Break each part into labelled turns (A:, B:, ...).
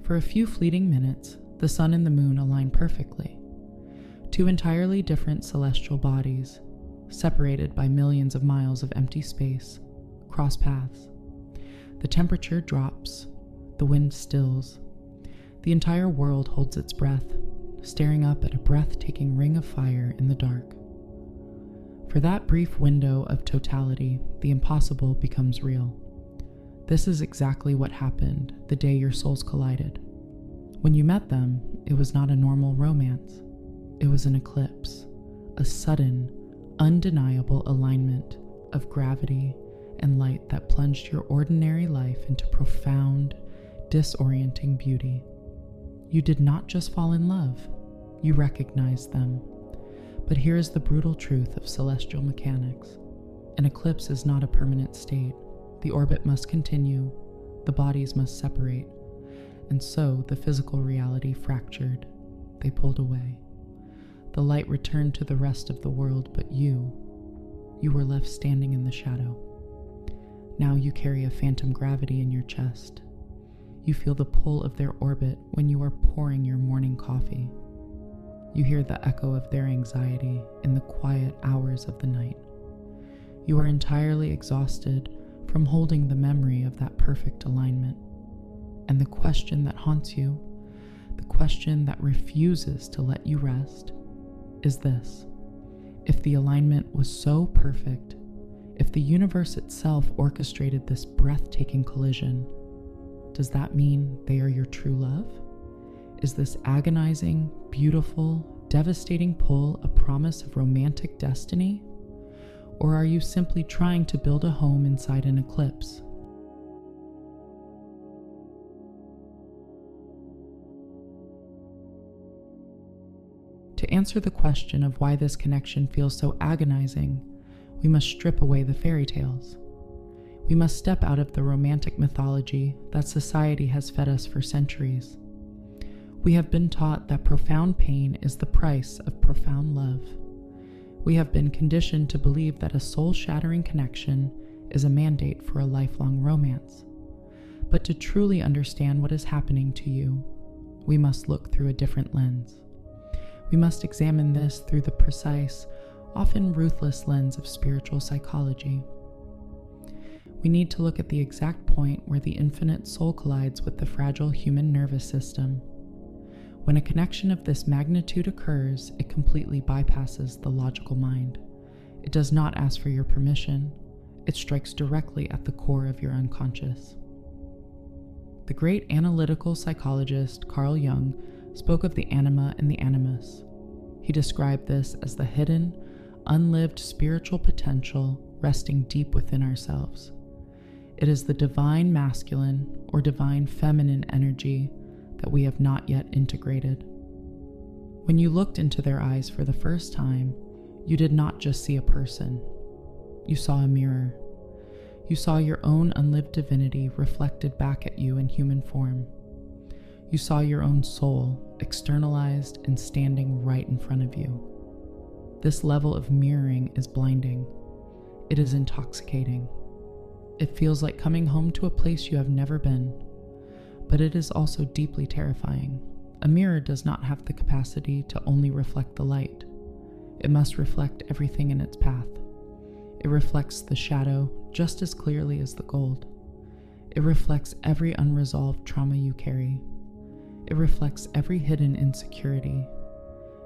A: For a few fleeting minutes, the sun and the moon align perfectly. Two entirely different celestial bodies, separated by millions of miles of empty space, cross paths. The temperature drops, the wind stills. The entire world holds its breath, staring up at a breathtaking ring of fire in the dark. For that brief window of totality, the impossible becomes real. This is exactly what happened the day your souls collided. When you met them, it was not a normal romance. It was an eclipse, a sudden, undeniable alignment of gravity and light that plunged your ordinary life into profound, disorienting beauty. You did not just fall in love, you recognized them. But here is the brutal truth of celestial mechanics. An eclipse is not a permanent state. The orbit must continue, the bodies must separate, and so the physical reality fractured. They pulled away. The light returned to the rest of the world, but you were left standing in the shadow. Now you carry a phantom gravity in your chest. You feel the pull of their orbit when you are pouring your morning coffee. You hear the echo of their anxiety in the quiet hours of the night. You are entirely exhausted from holding the memory of that perfect alignment. And the question that haunts you, the question that refuses to let you rest, is this: if the alignment was so perfect, if the universe itself orchestrated this breathtaking collision, does that mean they are your true love? Is this agonizing, beautiful, devastating pull a promise of romantic destiny? Or are you simply trying to build a home inside an eclipse? To answer the question of why this connection feels so agonizing, we must strip away the fairy tales. We must step out of the romantic mythology that society has fed us for centuries. We have been taught that profound pain is the price of profound love. We have been conditioned to believe that a soul-shattering connection is a mandate for a lifelong romance. But to truly understand what is happening to you, we must look through a different lens. We must examine this through the precise, often ruthless lens of spiritual psychology. We need to look at the exact point where the infinite soul collides with the fragile human nervous system. When a connection of this magnitude occurs, it completely bypasses the logical mind. It does not ask for your permission. It strikes directly at the core of your unconscious. The great analytical psychologist Carl Jung spoke of the anima and the animus. He described this as the hidden, unlived spiritual potential resting deep within ourselves. It is the divine masculine or divine feminine energy that we have not yet integrated. When you looked into their eyes for the first time, you did not just see a person. You saw a mirror. You saw your own unlived divinity reflected back at you in human form. You saw your own soul externalized and standing right in front of you. This level of mirroring is blinding. It is intoxicating. It feels like coming home to a place you have never been. But it is also deeply terrifying. A mirror does not have the capacity to only reflect the light. It must reflect everything in its path. It reflects the shadow just as clearly as the gold. It reflects every unresolved trauma you carry. It reflects every hidden insecurity.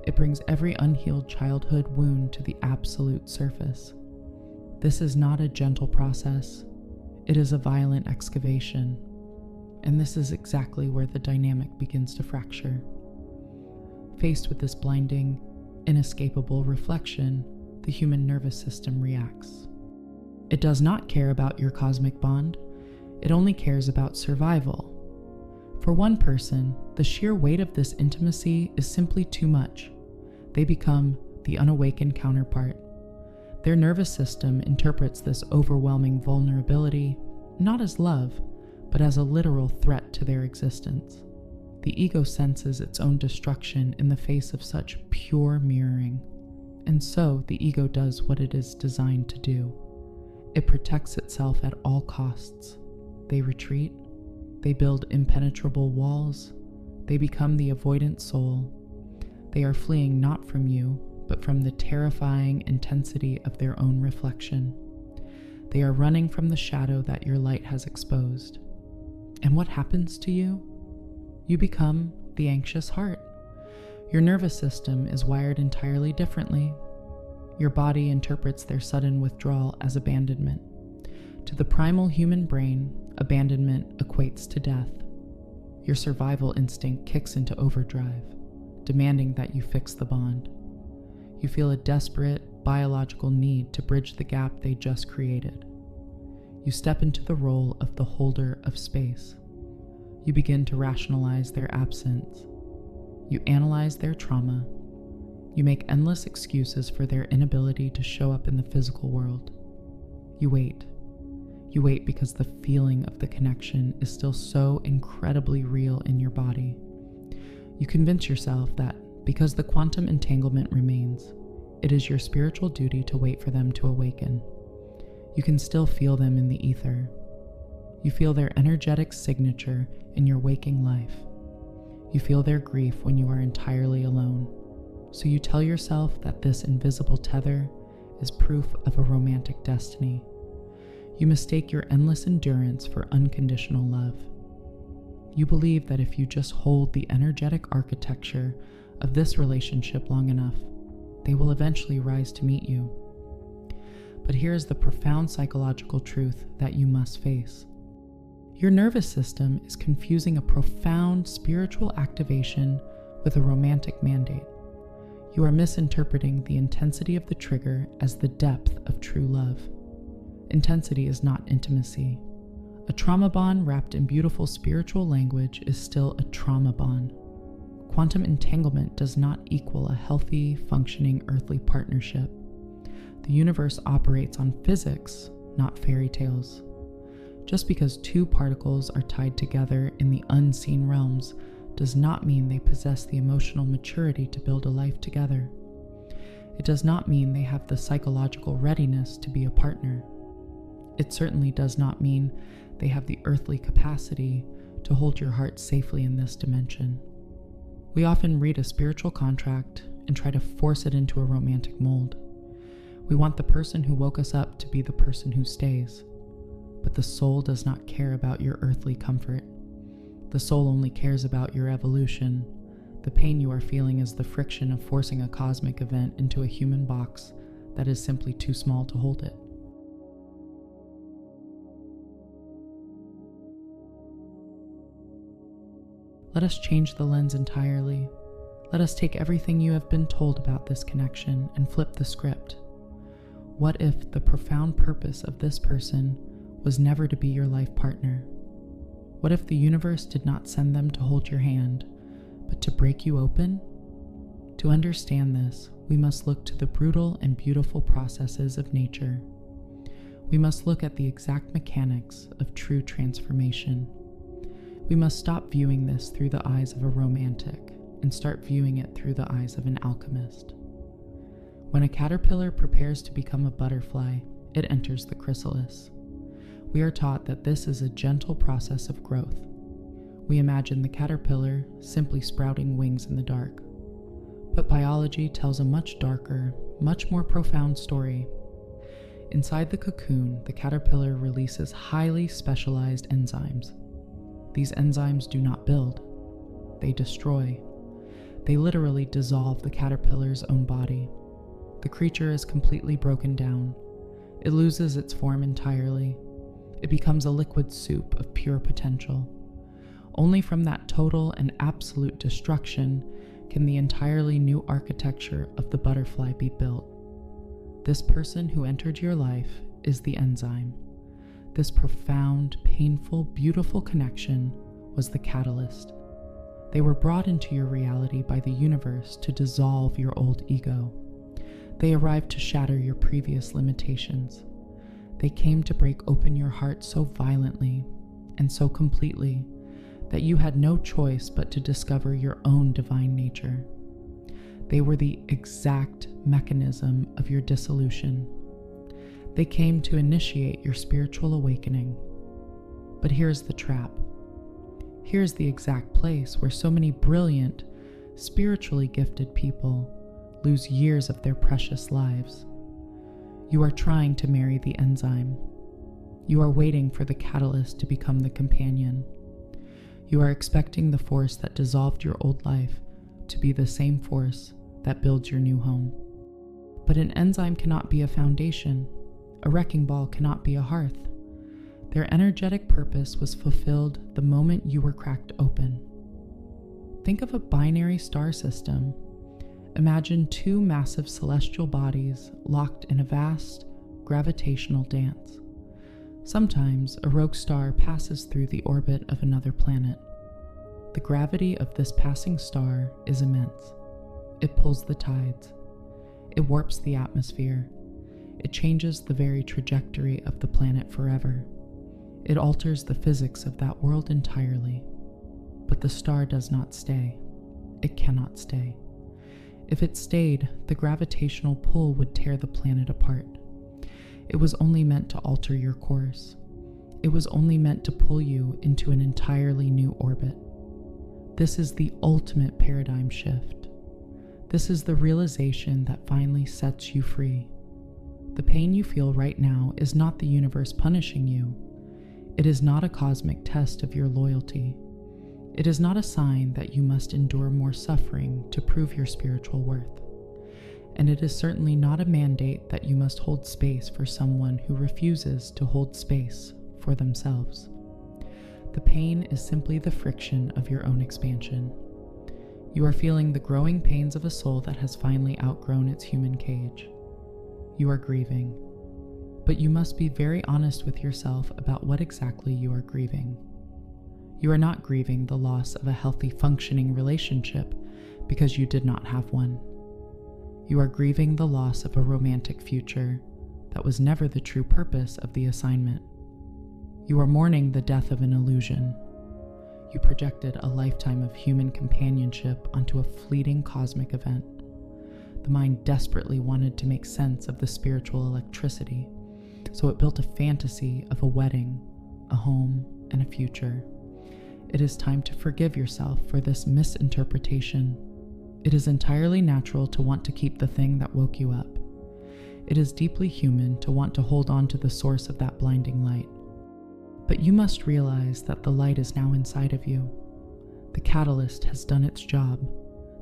A: It brings every unhealed childhood wound to the absolute surface. This is not a gentle process. It is a violent excavation. And this is exactly where the dynamic begins to fracture. Faced with this blinding, inescapable reflection, the human nervous system reacts. It does not care about your cosmic bond. It only cares about survival. For one person, the sheer weight of this intimacy is simply too much. They become the unawakened counterpart. Their nervous system interprets this overwhelming vulnerability not as love, but as a literal threat to their existence. The ego senses its own destruction in the face of such pure mirroring, and so the ego does what it is designed to do. It protects itself at all costs. They retreat, They build impenetrable walls. They become the avoidant soul. They are fleeing not from you, but from the terrifying intensity of their own reflection. They are running from the shadow that your light has exposed. And what happens to you? You become the anxious heart. Your nervous system is wired entirely differently. Your body interprets their sudden withdrawal as abandonment. To the primal human brain, abandonment equates to death. Your survival instinct kicks into overdrive, demanding that you fix the bond. You feel a desperate biological need to bridge the gap they just created. You step into the role of the holder of space. You begin to rationalize their absence. You analyze their trauma. You make endless excuses for their inability to show up in the physical world. You wait. You wait because the feeling of the connection is still so incredibly real in your body. You convince yourself that because the quantum entanglement remains, it is your spiritual duty to wait for them to awaken. You can still feel them in the ether. You feel their energetic signature in your waking life. You feel their grief when you are entirely alone. So you tell yourself that this invisible tether is proof of a romantic destiny. You mistake your endless endurance for unconditional love. You believe that if you just hold the energetic architecture of this relationship long enough, they will eventually rise to meet you. But here is the profound psychological truth that you must face. Your nervous system is confusing a profound spiritual activation with a romantic mandate. You are misinterpreting the intensity of the trigger as the depth of true love. Intensity is not intimacy. A trauma bond wrapped in beautiful spiritual language is still a trauma bond. Quantum entanglement does not equal a healthy, functioning earthly partnership. The universe operates on physics, not fairy tales. Just because two particles are tied together in the unseen realms does not mean they possess the emotional maturity to build a life together. It does not mean they have the psychological readiness to be a partner. It certainly does not mean they have the earthly capacity to hold your heart safely in this dimension. We often read a spiritual contract and try to force it into a romantic mold. We want the person who woke us up to be the person who stays. But the soul does not care about your earthly comfort. The soul only cares about your evolution. The pain you are feeling is the friction of forcing a cosmic event into a human box that is simply too small to hold it. Let us change the lens entirely. Let us take everything you have been told about this connection and flip the script. What if the profound purpose of this person was never to be your life partner? What if the universe did not send them to hold your hand, but to break you open? To understand this, we must look to the brutal and beautiful processes of nature. We must look at the exact mechanics of true transformation. We must stop viewing this through the eyes of a romantic and start viewing it through the eyes of an alchemist. When a caterpillar prepares to become a butterfly, it enters the chrysalis. We are taught that this is a gentle process of growth. We imagine the caterpillar simply sprouting wings in the dark. But biology tells a much darker, much more profound story. Inside the cocoon, the caterpillar releases highly specialized enzymes. These enzymes do not build, they destroy. They literally dissolve the caterpillar's own body. The creature is completely broken down. It loses its form entirely. It becomes a liquid soup of pure potential. Only from that total and absolute destruction can the entirely new architecture of the butterfly be built. This person who entered your life is the enzyme. This profound, painful, beautiful connection was the catalyst. They were brought into your reality by the universe to dissolve your old ego. They arrived to shatter your previous limitations. They came to break open your heart so violently and so completely that you had no choice but to discover your own divine nature. They were the exact mechanism of your dissolution. They came to initiate your spiritual awakening. But here's the trap. Here's the exact place where so many brilliant, spiritually gifted people lose years of their precious lives. You are trying to marry the enzyme. You are waiting for the catalyst to become the companion. You are expecting the force that dissolved your old life to be the same force that builds your new home. But an enzyme cannot be a foundation. A wrecking ball cannot be a hearth. Their energetic purpose was fulfilled the moment you were cracked open. Think of a binary star system. Imagine two massive celestial bodies locked in a vast gravitational dance. Sometimes a rogue star passes through the orbit of another planet. The gravity of this passing star is immense. It pulls the tides. It warps the atmosphere. It changes the very trajectory of the planet forever. It alters the physics of that world entirely. But the star does not stay. It cannot stay. If it stayed, the gravitational pull would tear the planet apart. It was only meant to alter your course. It was only meant to pull you into an entirely new orbit. This is the ultimate paradigm shift. This is the realization that finally sets you free. The pain you feel right now is not the universe punishing you. It is not a cosmic test of your loyalty. It is not a sign that you must endure more suffering to prove your spiritual worth. And it is certainly not a mandate that you must hold space for someone who refuses to hold space for themselves. The pain is simply the friction of your own expansion. You are feeling the growing pains of a soul that has finally outgrown its human cage. You are grieving, but you must be very honest with yourself about what exactly you are grieving. You are not grieving the loss of a healthy, functioning relationship because you did not have one. You are grieving the loss of a romantic future that was never the true purpose of the assignment. You are mourning the death of an illusion. You projected a lifetime of human companionship onto a fleeting cosmic event. The mind desperately wanted to make sense of the spiritual electricity, so it built a fantasy of a wedding, a home, and a future. It is time to forgive yourself for this misinterpretation. It is entirely natural to want to keep the thing that woke you up. It is deeply human to want to hold on to the source of that blinding light. But you must realize that the light is now inside of you. The catalyst has done its job.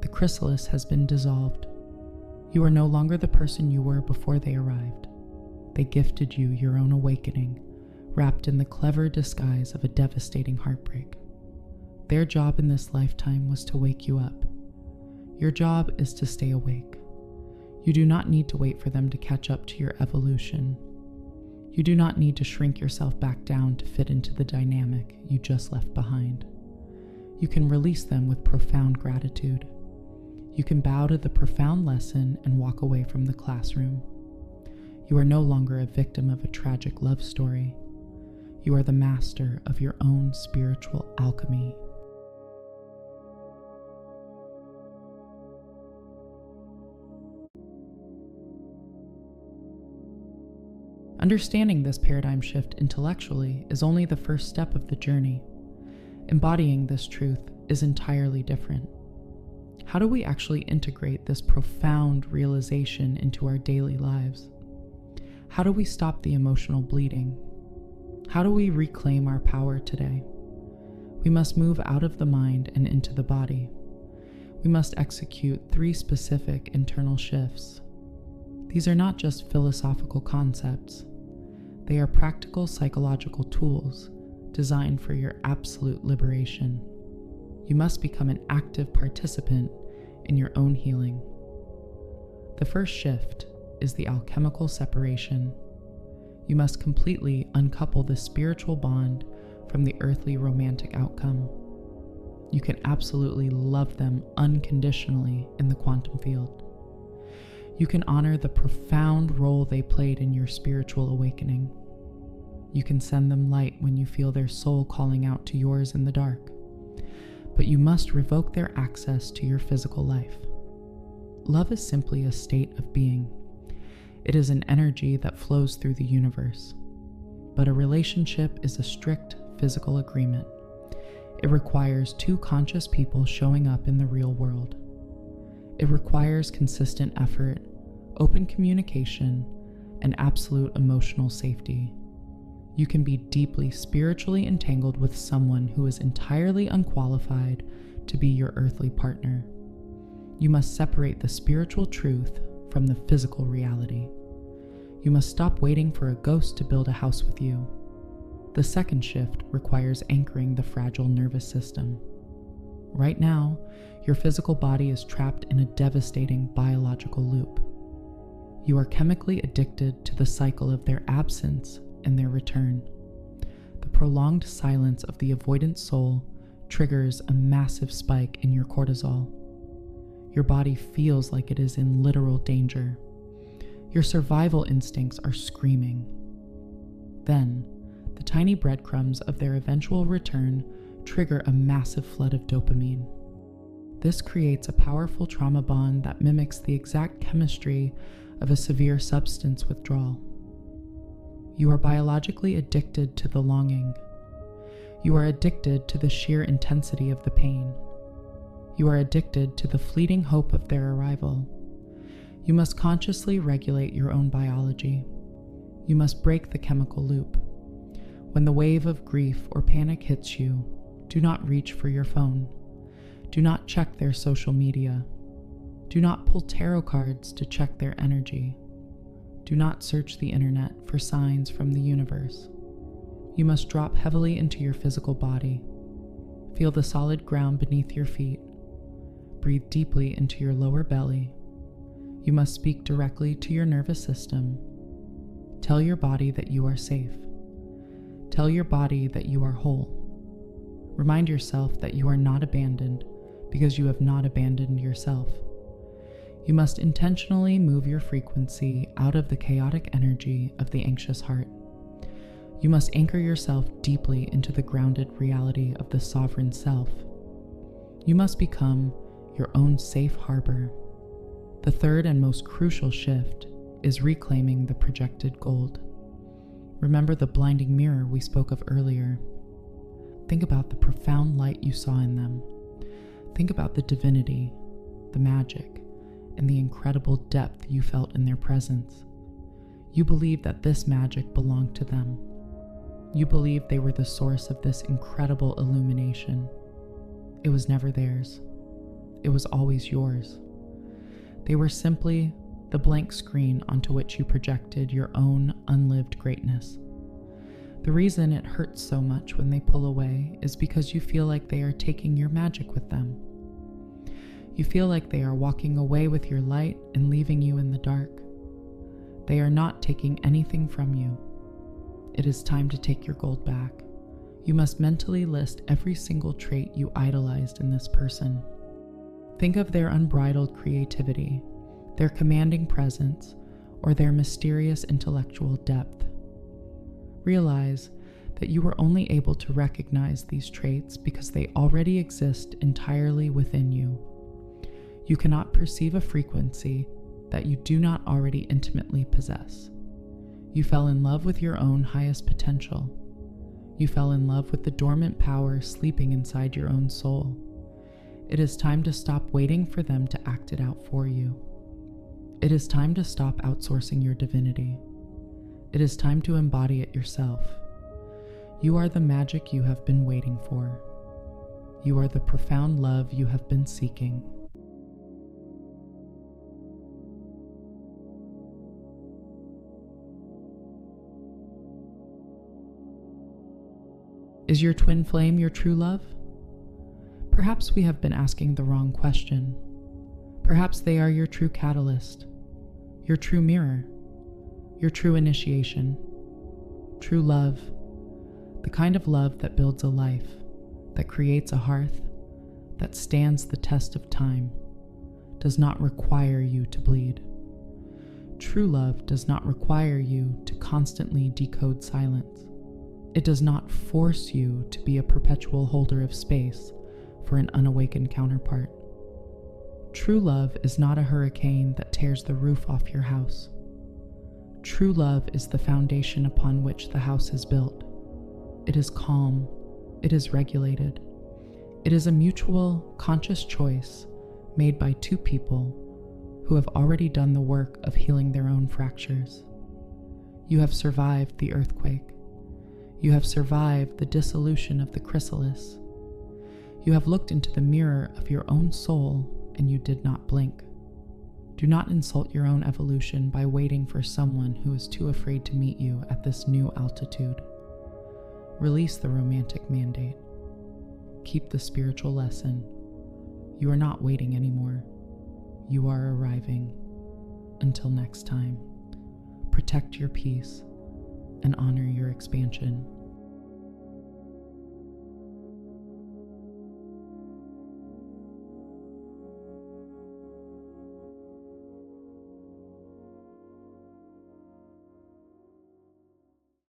A: The chrysalis has been dissolved. You are no longer the person you were before they arrived. They gifted you your own awakening, wrapped in the clever disguise of a devastating heartbreak. Their job in this lifetime was to wake you up. Your job is to stay awake. You do not need to wait for them to catch up to your evolution. You do not need to shrink yourself back down to fit into the dynamic you just left behind. You can release them with profound gratitude. You can bow to the profound lesson and walk away from the classroom. You are no longer a victim of a tragic love story. You are the master of your own spiritual alchemy. Understanding this paradigm shift intellectually is only the first step of the journey. Embodying this truth is entirely different. How do we actually integrate this profound realization into our daily lives? How do we stop the emotional bleeding? How do we reclaim our power today? We must move out of the mind and into the body. We must execute 3 specific internal shifts. These are not just philosophical concepts. They are practical psychological tools designed for your absolute liberation. You must become an active participant in your own healing. The first shift is the alchemical separation. You must completely uncouple the spiritual bond from the earthly romantic outcome. You can absolutely love them unconditionally in the quantum field. You can honor the profound role they played in your spiritual awakening. You can send them light when you feel their soul calling out to yours in the dark. But you must revoke their access to your physical life. Love is simply a state of being. It is an energy that flows through the universe. But a relationship is a strict physical agreement. It requires two conscious people showing up in the real world. It requires consistent effort, open communication, and absolute emotional safety. You can be deeply spiritually entangled with someone who is entirely unqualified to be your earthly partner. You must separate the spiritual truth from the physical reality. You must stop waiting for a ghost to build a house with you. The second shift requires anchoring the fragile nervous system. Right now, your physical body is trapped in a devastating biological loop. You are chemically addicted to the cycle of their absence and their return. The prolonged silence of the avoidant soul triggers a massive spike in your cortisol. Your body feels like it is in literal danger. Your survival instincts are screaming. Then, the tiny breadcrumbs of their eventual return trigger a massive flood of dopamine. This creates a powerful trauma bond that mimics the exact chemistry of a severe substance withdrawal. You are biologically addicted to the longing. You are addicted to the sheer intensity of the pain. You are addicted to the fleeting hope of their arrival. You must consciously regulate your own biology. You must break the chemical loop. When the wave of grief or panic hits you, do not reach for your phone. Do not check their social media. Do not pull tarot cards to check their energy. Do not search the internet for signs from the universe. You must drop heavily into your physical body. Feel the solid ground beneath your feet. Breathe deeply into your lower belly. You must speak directly to your nervous system. Tell your body that you are safe. Tell your body that you are whole. Remind yourself that you are not abandoned because you have not abandoned yourself. You must intentionally move your frequency out of the chaotic energy of the anxious heart. You must anchor yourself deeply into the grounded reality of the sovereign self. You must become your own safe harbor. The third and most crucial shift is reclaiming the projected gold. Remember the blinding mirror we spoke of earlier. Think about the profound light you saw in them. Think about the divinity, the magic, and the incredible depth you felt in their presence. You believed that this magic belonged to them. You believed they were the source of this incredible illumination. It was never theirs. It was always yours. They were simply the blank screen onto which you projected your own unlived greatness. The reason it hurts so much when they pull away is because you feel like they are taking your magic with them. You feel like they are walking away with your light and leaving you in the dark. They are not taking anything from you. It is time to take your gold back. You must mentally list every single trait you idolized in this person. Think of their unbridled creativity, their commanding presence, or their mysterious intellectual depth. Realize that you were only able to recognize these traits because they already exist entirely within you. You cannot perceive a frequency that you do not already intimately possess. You fell in love with your own highest potential. You fell in love with the dormant power sleeping inside your own soul. It is time to stop waiting for them to act it out for you. It is time to stop outsourcing your divinity. It is time to embody it yourself. You are the magic you have been waiting for. You are the profound love you have been seeking. Is your twin flame your true love? Perhaps we have been asking the wrong question. Perhaps they are your true catalyst, your true mirror, your true initiation, true love, the kind of love that builds a life, that creates a hearth, that stands the test of time, does not require you to bleed. True love does not require you to constantly decode silence. It does not force you to be a perpetual holder of space for an unawakened counterpart. True love is not a hurricane that tears the roof off your house. True love is the foundation upon which the house is built. It is calm, it is regulated, It is a mutual, conscious choice made by two people who have already done the work of healing their own fractures. You have survived the earthquake. You have survived the dissolution of the chrysalis. You have looked into the mirror of your own soul and you did not blink. Do not insult your own evolution by waiting for someone who is too afraid to meet you at this new altitude. Release the romantic mandate. Keep the spiritual lesson. You are not waiting anymore. You are arriving. Until next time, protect your peace and honor your expansion.